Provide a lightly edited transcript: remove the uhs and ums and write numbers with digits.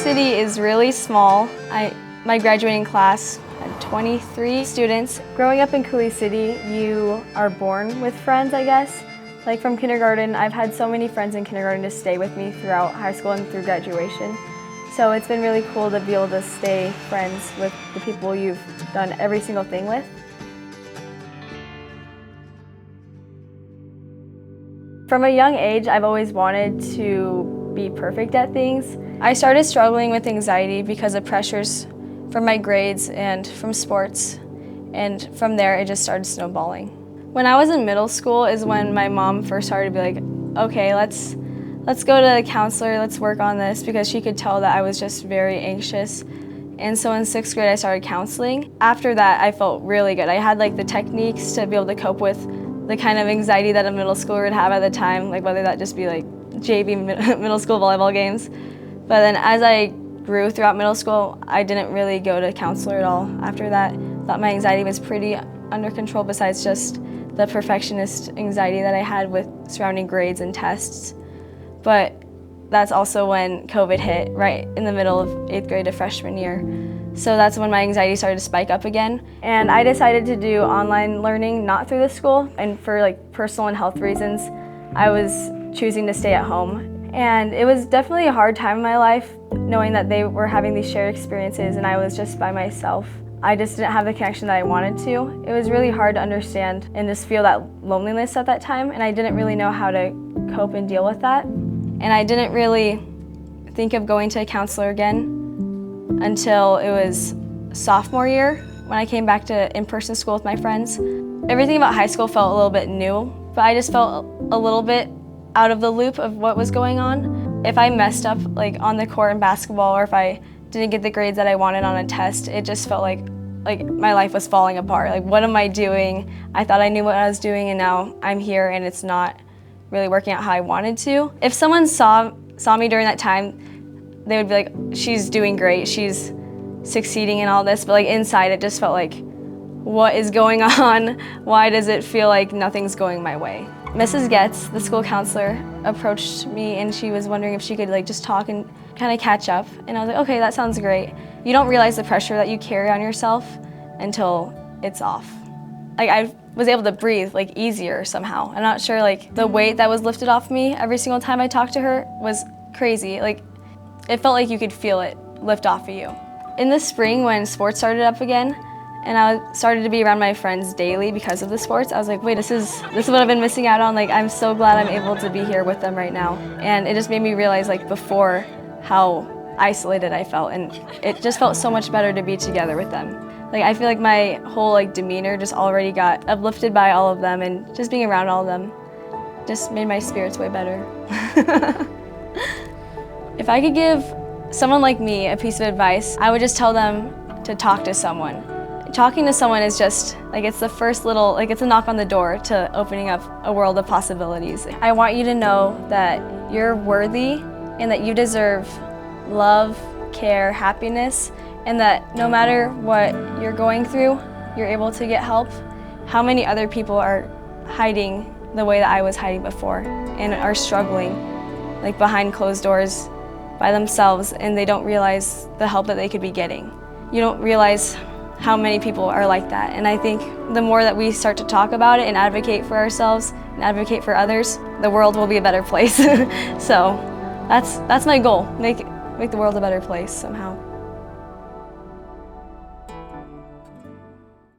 City is really small. My graduating class had 23 students. Growing up in Coulee City, you are born with friends, I guess. Like from kindergarten, I've had so many friends in kindergarten to stay with me throughout high school and through graduation. So it's been really cool to be able to stay friends with the people you've done every single thing with. From a young age, I've always wanted to be perfect at things. I started struggling with anxiety because of pressures from my grades and from sports, and from there it just started snowballing. When I was in middle school is when my mom first started to be like, okay, let's go to a counselor, let's work on this, because she could tell that I was just very anxious. And so in 6th grade I started counseling. After that I felt really good. I had like the techniques to be able to cope with the kind of anxiety that a middle schooler would have at the time, like whether that just be like JV middle school volleyball games. But then as I grew throughout middle school, I didn't really go to a counselor at all after that. I thought my anxiety was pretty under control, besides just the perfectionist anxiety that I had with surrounding grades and tests. But that's also when COVID hit, right in the middle of 8th grade to freshman year. So that's when my anxiety started to spike up again. And I decided to do online learning, not through the school, and for like personal and health reasons, I was choosing to stay at home. And it was definitely a hard time in my life, knowing that they were having these shared experiences and I was just by myself. I just didn't have the connection that I wanted to. It was really hard to understand and just feel that loneliness at that time, and I didn't really know how to cope and deal with that. And I didn't really think of going to a counselor again until it was sophomore year, when I came back to in-person school with my friends. Everything about high school felt a little bit new, but I just felt a little bit out of the loop of what was going on. If I messed up like on the court in basketball, or if I didn't get the grades that I wanted on a test, it just felt like my life was falling apart. Like, what am I doing? I thought I knew what I was doing, and now I'm here and it's not really working out how I wanted to. If someone saw me during that time, they would be like, she's doing great, she's succeeding in all this, but like inside it just felt like, what is going on? Why does it feel like nothing's going my way? Mrs. Goetz, the school counselor, approached me and she was wondering if she could like just talk and kind of catch up. And I was like, okay, that sounds great. You don't realize the pressure that you carry on yourself until it's off. Like, I was able to breathe like easier somehow. I'm not sure, like the weight that was lifted off me every single time I talked to her was crazy. Like, it felt like you could feel it lift off of you. In the spring, when sports started up again, and I started to be around my friends daily because of the sports, I was like, wait, this is what I've been missing out on. Like, I'm so glad I'm able to be here with them right now. And it just made me realize, like before, how isolated I felt, and it just felt so much better to be together with them. Like, I feel like my whole like demeanor just already got uplifted by all of them, and just being around all of them just made my spirits way better. If I could give someone like me a piece of advice, I would just tell them to talk to someone. Talking to someone is just, like, it's the first little, like it's a knock on the door to opening up a world of possibilities. I want you to know that you're worthy and that you deserve love, care, happiness, and that no matter what you're going through, you're able to get help. How many other people are hiding the way that I was hiding before and are struggling, like behind closed doors by themselves, and they don't realize the help that they could be getting. You don't realize how many people are like that. And I think the more that we start to talk about it and advocate for ourselves and advocate for others, the world will be a better place. So that's my goal, make the world a better place somehow.